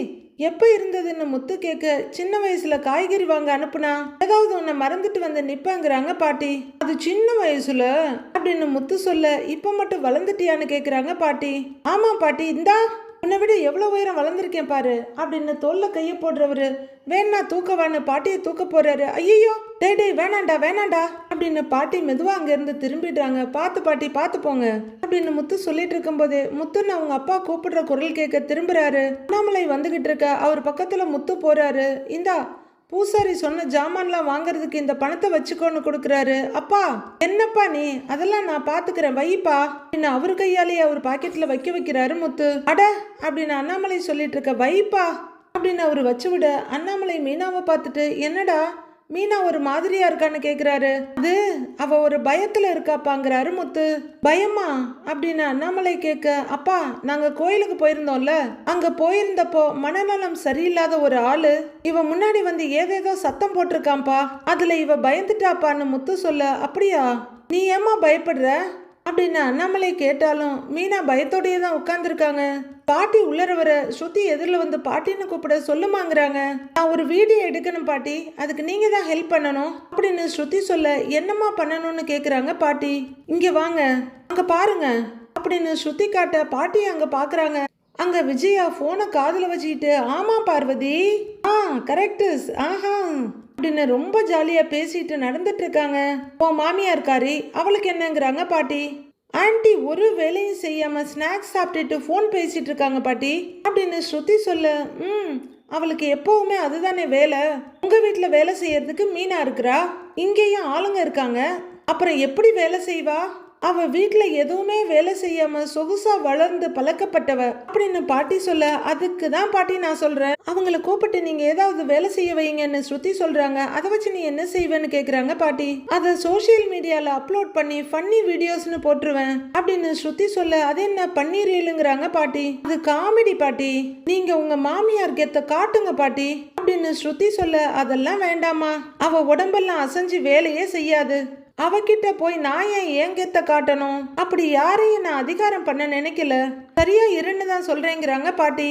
எப்ப இருந்ததுன்னு முத்து கேட்க. சின்ன வயசுல காய்கறி வாங்க அனுப்புனா ஏதாவது உன்னை மறந்துட்டு வந்து நிப்பங்கிறாங்க பாட்டி. அது சின்ன வயசுல அப்படின்னு முத்து சொல்ல. இப்ப மட்டும் வளர்ந்துட்டியான்னு கேக்குறாங்க பாட்டி. ஆமா பாட்டி, இந்தா உன்னை விட எவ்வளவு உயரம் வளர்ந்துருக்கேன் பாரு அப்படின்னு தோல்ல கைய போடுறவரு வேணா தூக்கவான்னு பாட்டியை தூக்க போறாரு. ஐயோ டேய் வேணாண்டா வேணாண்டா அப்படின்னு பாட்டி மெதுவா அங்க இருந்து திரும்பிடுறாங்க. பார்த்து பாட்டி பார்த்து போங்க அப்படின்னு முத்து சொல்லிட்டு இருக்கும் போதே முத்துன்னு அவங்க அப்பா கூப்பிடுற குரல் கேட்க திரும்புறாரு. அண்ணாமலை வந்துகிட்டு இருக்க. அவர் பக்கத்துல முத்து போறாரு. இந்தா பூசாரி சொன்ன ஜாமான்லாம் வாங்குறதுக்கு இந்த பணத்தை வச்சுக்கோன்னு கொடுக்குறாரு. அப்பா என்னப்பா நீ, அதெல்லாம் நான் பாத்துக்கிறேன் வைப்பா அப்படின்னு அவரு கையாலேயே அவர் பாக்கெட்ல வைக்கிறாரு முத்து. அட அப்படின்னு அண்ணாமலை சொல்லிட்டு இருக்க. வைப்பா அப்படின்னு அவரு வச்சு விட அண்ணாமலை மீனாவை பார்த்துட்டு என்னடா மீனா ஒரு மாதிரியா இருக்கான்னு கேக்குறாரு. அது அவ ஒரு பயத்துல இருக்காப்பாங்கிறாரு முத்து. பயமா அப்படின்னு அண்ணாமலை கேட்க. அப்பா நாங்க கோயிலுக்கு போயிருந்தோம்ல, அங்க போயிருந்தப்போ மனநலம் சரியில்லாத ஒரு ஆளு இவ முன்னாடி வந்து ஏதேதோ சத்தம் போட்டிருக்காம்பா, அதுல இவ பயந்துட்டாப்பான்னு முத்து சொல்ல. அப்படியா, நீ ஏமா பயப்படுற அப்படின்னு அண்ணாமலை கேட்டாலும் மீனா பயத்தோடயே தான் உட்கார்ந்துருக்காங்க. பாட்டி உள்ளர வர ஸ்ருதி எதிரில் வந்து பாட்டின்னு கூப்பிட சொல்லுமாங்கிறாங்க. நான் ஒரு வீடியோ எடுக்கணும் பாட்டி, அதுக்கு நீங்க தான் ஹெல்ப் பண்ணணும் அப்படின்னு ஸ்ருதி சொல்ல. என்னம்மா பண்ணணும்னு கேக்குறாங்க பாட்டி. இங்க வாங்க அங்க பாருங்க அப்படின்னு ஸ்ருதி காட்ட பாட்டி அங்க பாக்குறாங்க. அங்க விஜயா போனை காதுல வச்சுக்கிட்டு ஆமா பார்வதி கரெக்ட் அப்படின்னு ரொம்ப ஜாலியா பேசிட்டு நடந்துட்டு இருக்காங்க. உன் மாமியார்காரி அவளுக்கு என்னங்கிறாங்க பாட்டி. ஆன்ட்டி ஒரு வேலையும் செய்யாம ஸ்நாக்ஸ் சாப்பிட்டுட்டு போன் பேசிட்டு இருக்காங்க பாட்டி அப்படின்னு ஸ்ருதி சொல்ல. அவளுக்கு எப்பவுமே அதுதானே வேலை. உங்க வீட்டுல வேலை செய்யறதுக்கு மீனா இருக்கிறா, இங்கேயும் ஆளுங்க இருக்காங்க, அப்புறம் எப்படி வேலை செய்வா? அவ வீட்டுல எதுவுமே வேலை செய்யாம சொகுசா வளர்ந்து பழக்கப்பட்டவ அப்படின்னு பாட்டி சொல்ல. அதுக்கு தான் பாட்டி நான் சொல்றேன், அவங்கள கூப்பிட்டு நீங்க ஏதாவது வேலை செய்ய வைங்கன்னு ஸ்ருதி சொல்றாங்க. அதை வச்சு நீ என்ன செய்வேன்னு கேக்குறாங்க பாட்டி. அதை சோசியல் மீடியால அப்லோட் பண்ணி ஃபன்னி வீடியோஸ்னு போட்டுருவேன் அப்படின்னு ஸ்ருதி சொல்ல. அது என்ன பண்ணி ரீலுங்கிறாங்க பாட்டி. அது காமெடி பாட்டி, நீங்க உங்க மாமியார் கெத்த காட்டுங்க பாட்டி அப்படின்னு ஸ்ருதி சொல்ல. அதெல்லாம் வேண்டாமா, அவ உடம்பெல்லாம் அசைஞ்சு வேலையே செய்யாது, அவகிட்ட போய் நான் ஏன் கெத்த காட்டணும்? அப்படி யாரையும் நான் அதிகாரம் பண்ண நினைக்கல, சரியா இருன்னு தான் சொல்றேங்கிறாங்க பாட்டி.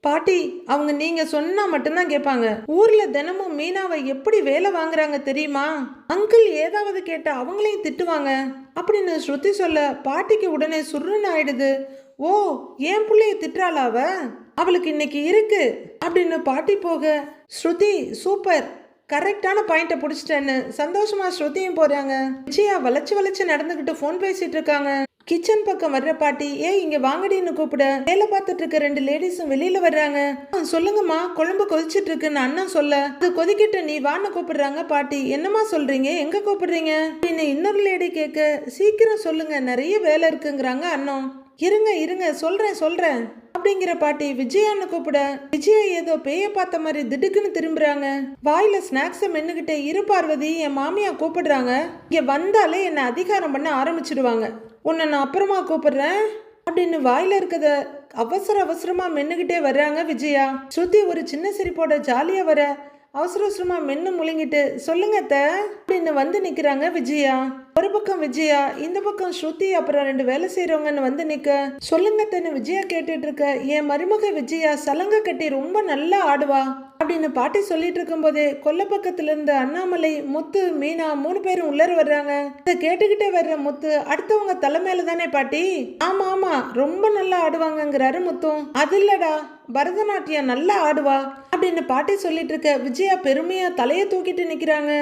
பாட்டி அவங்க நீங்க சொன்னா மட்டும்தான் கேட்பாங்க. ஊர்ல தினமும் மீனாவை எப்படி வேலை வாங்குறாங்க தெரியுமா? அங்கிள் ஏதாவது கேட்டா அவங்களையும் திட்டுவாங்க அப்படின்னு ஸ்ருதி சொல்ல. பாட்டிக்கு உடனே சுருன்னு ஆயிடுது. ஓ என் பிள்ளைய திட்டுறாளாவ, அவளுக்கு இன்னைக்கு இருக்கு அப்படின்னு பாட்டி போக. ஸ்ருதி சூப்பர், கரெக்டான பாயிண்ட்டை பிடிச்சிட்டேன்னு சந்தோஷமா ஸ்ருதியும் போறாங்க. விஜயா வளைச்சு நடந்துகிட்டு போன் பேசிட்டு இருக்காங்க. கிச்சன் பக்கம் வர்ற பாட்டி இங்க வாங்கடின்னு கூப்பிட வேலை பார்த்துட்டு இருக்க 2 லேடிஸும் வெளியில வர்றாங்க. சொல்லுங்கம்மா குழம்பு கொதிச்சிட்டு இருக்குன்னு அண்ணா சொல்ல. அது கொதிக்கிட்டு நீ வான்னு கூப்பிடுறாங்க பாட்டி. என்னம்மா சொல்றீங்க, எங்க கூப்பிடுறீங்க அப்படின்னு இன்னொரு லேடி கேட்க. சீக்கிரம் சொல்லுங்க நிறைய வேலை இருக்குங்கிறாங்க அண்ணா. இருங்க சொல்றேன் அப்படிங்கிற பாட்டி விஜயான்னு கூப்பிட. விஜயா ஏதோ பேய பார்த்த மாதிரி திடுக்குன்னு திரும்புறாங்க. வாயில ஸ்நாக்ஸை மென்னுகிட்டே இரு பார்வதி, என் மாமியா கூப்பிடுறாங்க, இங்க வந்தாலே என்ன அதிகாரம் பண்ண ஆரம்பிச்சிடுவாங்க, உன்னை நான் அப்புறமா கூப்பிடுறேன் அப்படின்னு வாயில இருக்கத அவசரமா மென்னுகிட்டே வர்றாங்க விஜயா. ஸ்ருதி ஒரு சின்ன சிரிப்போட ஜாலியா வர அவசரமா மென்னு முழுங்கிட்டு சொல்லுங்க அத்தை அப்படின்னு வந்து நிக்கிறாங்க விஜயா. ஒரு பக்கம் விஜயா, இந்த பக்கம் ஸ்ருதி, அப்புறம் 2 வேலை செய்யறவங்கன்னு வந்து நிக்க. சொல்லுங்க அத்தைன்னு விஜயா கேட்டுட்டு இருக்க. என் மருமக விஜயா சலங்க கட்டி ரொம்ப நல்லா ஆடுவா அப்படின்னு பாட்டி சொல்லிட்டு இருக்கும் போதே கொல்ல பக்கத்துல இருந்த அண்ணாமலை, முத்து, மீனா 3 பேரும் உள்ளர வர்றாங்க. இதை கேட்டுக்கிட்டே வர்ற முத்து, அடுத்தவங்க தலைமையில தானே பாட்டி? ஆமா ரொம்ப நல்லா ஆடுவாங்கங்கிறாரு முத்தும். அது இல்லடா பரதநாட்டியம் நல்லா ஆடுவா அப்படின்னு பாட்டி சொல்லிட்டு இருக்க. விஜயா பெருமையா தலைய தூக்கிட்டு நிக்கிறாங்க.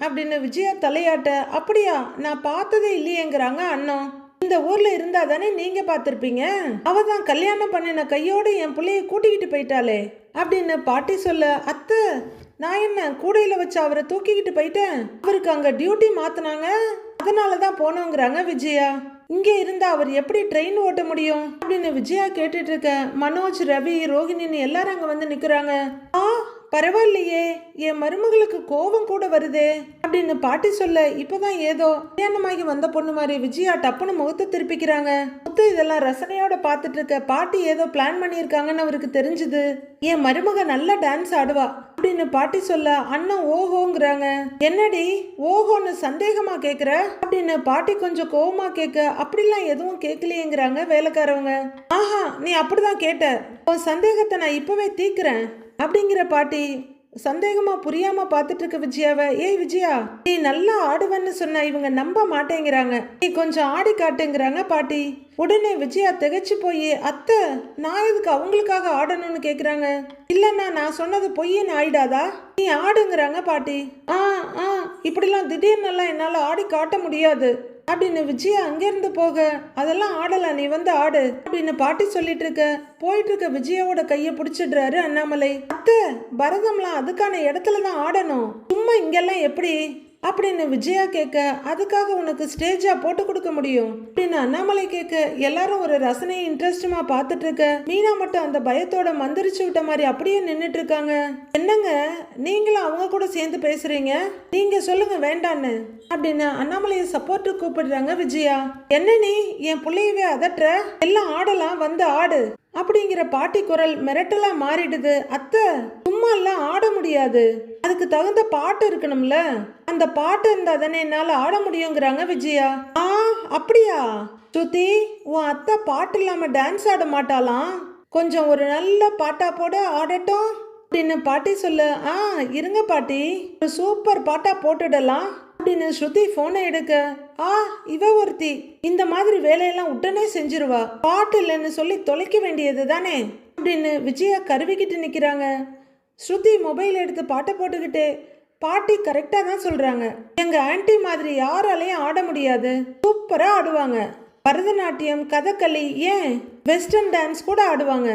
அப்படின்னு விஜயா தலையாட்ட. அப்படியா, நான் பார்த்ததே இல்லையேங்கிறாங்க அண்ணா. இந்த ஊர்ல இருந்தா தானே நீங்க பார்த்திருப்பீங்க, அவதான் கல்யாணம் பண்ணின கையோட என் பிள்ளைய கூட்டிக்கிட்டு போயிட்டாளே அப்படின்னு பாட்டி சொல்ல. அத்தை நான் என்ன கூடையில வச்சு அவரை தூக்கிக்கிட்டு போயிட்டேன், அவருக்கு அங்க டியூட்டி மாத்தினாங்க அதனாலதான் போனோங்கிறாங்க விஜயா. இங்க இருந்தா அவர் எப்படி ட்ரெயின் ஓட்ட முடியும் அப்படின்னு விஜயா கேட்டுட்டு இருக்க மனோஜ், ரவி, ரோஹிணின்னு எல்லாரும் அங்க வந்து நிக்கிறாங்க. பரவாயில்லையே, என் மருமகளுக்கு கோபம் கூட வருதே அப்படின்னு பாட்டி சொல்ல, இப்பதான் ஏதோ கல்யாணமாகி வந்த பொண்ணு மாதிரி விஜயா டப்புன்னு முகத்தை திருப்பிக்கிறாங்க. முத்து இதெல்லாம் ரசனையோட பாத்துட்டு இருக்க பாட்டி ஏதோ பிளான் பண்ணியிருக்காங்கன்னு அவருக்கு தெரிஞ்சுது. என் மருமக நல்லா டான்ஸ் ஆடுவா அப்படின்னு பாட்டி சொல்ல, அண்ணன் ஓஹோங்கிறாங்க. என்னடி ஓஹோன்னு சந்தேகமா கேக்குற அப்படின்னு பாட்டி கொஞ்சம் கோவமா கேட்க, அப்படிலாம் எதுவும் கேட்கலையேங்கிறாங்க வேலைக்காரவங்க. ஆஹா, நீ அப்படிதான் கேட்ட, உன் சந்தேகத்தை நான் இப்பவே தீக்குறேன் அப்படிங்கிற பாட்டி சந்தேகமா புரியாம பாத்துட்டு இருக்க விஜயாவை. ஏய் விஜயா, நீ நல்லா ஆடுவன்னு சொன்ன இவங்க நம்ப மாட்டேங்கிறாங்க, நீ கொஞ்சம் ஆடி காட்டுங்கிறாங்க பாட்டி. உடனே விஜயா திகைச்சு போய், அத்தை நான் எதுக்கு அவங்களுக்காக ஆடணும்னு கேக்குறாங்க. இல்லன்னா நான் சொன்னது பொய்ன்னு ஆயிடாதா, நீ ஆடுங்கிறாங்க பாட்டி. இப்படிலாம் திடீர்னு என்னால ஆடி காட்ட முடியாது அப்படின்னு விஜயா அங்கிருந்து போக, அதெல்லாம் ஆடலாம், நீ வந்து ஆடு அப்படின்னு பாட்டி சொல்லிட்டு இருக்க. போயிட்டு இருக்க விஜயாவோட கைய பிடிச்சிடுறாரு அண்ணாமலை. அத்தை, பரதம்லாம் அதுக்கான இடத்துல தான் ஆடணும், சும்மா இங்கெல்லாம் எப்படி அப்படின்னு விஜயா கேட்க, அதுக்காக உனக்கு ஸ்டேஜா போட்டு கொடுக்க முடியும் அப்படின்னு அண்ணாமலை கேட்க, எல்லாரும் ஒரு ரசனையை இன்ட்ரெஸ்டுமா பார்த்துட்டு இருக்க. மீனா மட்டும் அந்த பயத்தோட மந்திரிச்சு விட்ட மாதிரி அப்படியே நின்றுட்டு இருக்காங்க. என்னங்க நீங்களும் அவங்க கூட சேர்ந்து பேசுறீங்க, நீங்க சொல்லுங்க வேண்டான்னு அப்படின்னு அண்ணாமலையை சப்போர்ட்டு கூப்பிடுறாங்க விஜயா. என்ன நீ என் பிள்ளையவே அதட்டுற, எல்லாம் ஆடலாம், வந்து ஆடு அப்படிங்கிற பாட்டி குரல் மிரட்டலா மாறிடுது. அத்தை சும்மா எல்லாம் ஆட முடியாது, அதுக்கு தகுந்த பாட்டு இருக்கணும்ல, அந்த பாட்டு இருந்தா தானே என்னால ஆட முடியுங்கிறாங்க விஜயா. அப்படியா சுத்தி, உன் அத்தை பாட்டு இல்லாம டான்ஸ் ஆட மாட்டாளாம், கொஞ்சம் ஒரு நல்ல பாட்டா போட ஆடட்டும் அப்படின்னு பாட்டி சொல்ல. இருங்க பாட்டி, ஒரு சூப்பர் பாட்டா போட்டுடலாம் அப்படின்னு ஸ்ருதி போனை எடுக்க, இவ ஒருத்தி இந்த மாதிரி வேலையெல்லாம் உடனே செஞ்சிருவா, பாட்டு இல்லைன்னு சொல்லி தொலைக்க வேண்டியது தானே அப்படின்னு விஜயா கருவிக்கிட்டு நிக்கிறாங்க. ஸ்ருதி மொபைல் எடுத்து பாட்டை போட்டுக்கிட்டே, பாட்டி கரெக்டா தான் சொல்றாங்க, எங்க ஆன்டி மாதிரி யாராலையும் ஆட முடியாது, சூப்பரா ஆடுவாங்க, பரதநாட்டியம், கதகளி, ஏன் வெஸ்டர்ன் டான்ஸ் கூட ஆடுவாங்க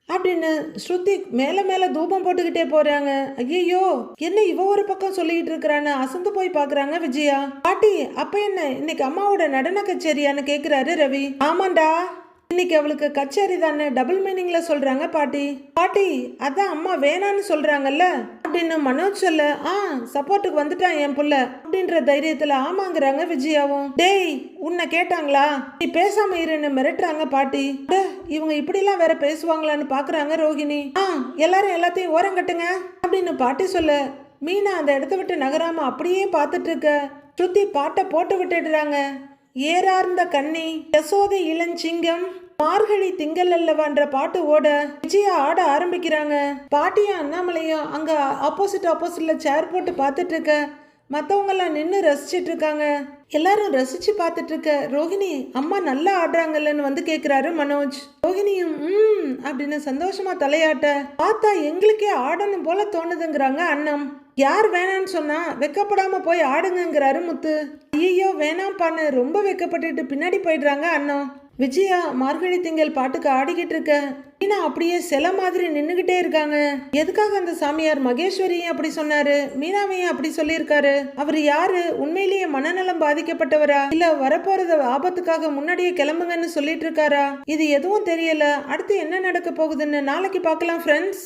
அப்படின்னு ஸ்ருதி மேல மேல தூபம் போட்டுக்கிட்டே போறாங்க. ஐயோ, என்ன இவ ஒரு பக்கம் சொல்லிட்டு இருக்கிறான்னு அசந்து போய் பாக்குறாங்க விஜயா. பாட்டி, அப்ப என்ன இன்னைக்கு அம்மாவோட நடன கச்சேரியான்னு கேக்குறாரு ரவி. ஆமாண்டா, இன்னைக்கு அவளுக்கு கச்சேரி தானே, டபுள் மீனிங்ல சொல்றாங்க பாட்டி. பாட்டி, அதான் அம்மா வேணான்னு சொல்றாங்கல்ல அப்படின்னு மனோஜ் சொல்ல, சப்போர்ட்டுக்கு வந்துட்டான் என் புள்ள அப்படின்ற தைரியத்துல ஆமாங்கிறாங்க விஜயாவும். டேய், உன்னை கேட்டாங்களா, நீ பேசாம இருன்னு மிரட்டுறாங்க பாட்டி. இவங்க இப்படிலாம் வேற பேசுவாங்களான்னு பாக்குறாங்க ரோஹிணி. எல்லாரும் எல்லாத்தையும் ஓரம் கட்டுங்க அப்படின்னு பாட்டி சொல்ல, மீனா அந்த இடத்த விட்டு நகராம அப்படியே பார்த்துட்டு இருக்க. ஸ்ருதி பாட்டை போட்டு விட்டுடுறாங்க. ஏறார்ந்த கண்ணி, யசோதை இளஞ்சிங்கம், மார்கழி திங்கள் அல்லவான்ற பாட்டு ஓட விஜயா ஆட ஆரம்பிக்கிறாங்க. பாட்டியும் அண்ணாமலையும் அங்க ஆப்போசிட்ல சேர் போட்டு பார்த்துட்டு இருக்க. மற்றவங்க எல்லாம் நின்று ரசிச்சிட்டு இருக்காங்க. எல்லாரும் ரசிச்சு பார்த்துட்டு இருக்க ரோஹிணி, அம்மா நல்லா ஆடுறாங்கல்லன்னு வந்து கேக்குறாரு மனோஜ். ரோஹிணியும் அப்படின்னு சந்தோஷமா தலையாட்ட, பார்த்தா எங்களுக்கே ஆடணும் போல தோணுதுங்கிறாங்க அண்ணம். யார் வேணான்னு சொன்னா வெக்கப்படாம போய் ஆடுங்கிறாரு முத்து. ஐயோ வேணாம்பான்னு ரொம்ப வெக்கப்பட்டுட்டு பின்னாடி போயிடுறாங்க அண்ணன். விஜயா மார்கழி திங்கள் பாட்டுக்கு ஆடிக்கிட்டு இருக்க. மீனா அப்படியே சில மாதிரி நின்னுகிட்டே இருக்காங்க. எதுக்காக அந்த சாமியார் மகேஸ்வரியும் அப்படி சொன்னாரு, மீனாவையும் அப்படி சொல்லியிருக்காரு? அவர் யாரு? உண்மையிலேயே மனநலம் பாதிக்கப்பட்டவரா, இல்ல வரப்போறத ஆபத்துக்காக முன்னாடியே கிளம்புங்கன்னு சொல்லிட்டு இருக்காரா? இது எதுவும் தெரியல. அடுத்து என்ன நடக்க போகுதுன்னு நாளைக்கு பார்க்கலாம் ஃப்ரெண்ட்ஸ்.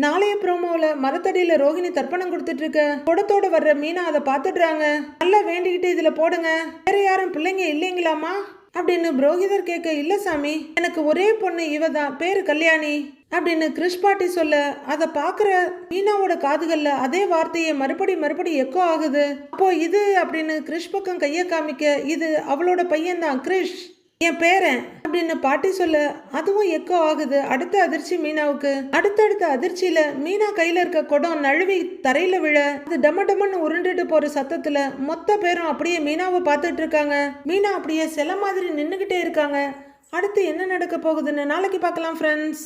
நாளைய ப்ரோமோல மரத்தடியில ரோஹிணி தர்ப்பணம் கொடுத்துட்டு இருக்க குடத்தோட வர்ற மீனா அதை பார்த்துடுறாங்க. நல்லா வேண்டிக்கிட்டு இதுல போடுங்க, வேற யாரும் பிள்ளைங்க இல்லைங்களாமா அப்படின்னு புரோகிதர் கேட்க, இல்ல சாமி, எனக்கு ஒரே பொண்ணு இவதான், பேரு கல்யாணி அப்படின்னு கிருஷ் பாட்டி சொல்ல, அதை பாக்குற மீனாவோட காதுகள்ல அதே வார்த்தையை மறுபடி எக்கோ ஆகுது. அப்போ இது அப்படின்னு கிருஷ் பக்கம் கைய காமிக்க, இது அவளோட பையன் தான் கிருஷ், என் பேரன் அப்படின்னு பாட்டி சொல்ல, அதுவும் எக்கோ ஆகுது. அடுத்த அதிர்ச்சி மீனாவுக்கு. அடுத்தடுத்த அதிர்ச்சியில மீனா கையில இருக்க குடம் நழுவி தரையில விழ, அது டம டமன்னு உருண்டுட்டு போற சத்தத்துல மொத்த பேரும் அப்படியே மீனாவை பார்த்துட்டு இருக்காங்க. மீனா அப்படியே சில மாதிரி நின்னுகிட்டே இருக்காங்க. அடுத்து என்ன நடக்க போகுதுன்னு நாளைக்கு பார்க்கலாம் ஃப்ரெண்ட்ஸ்.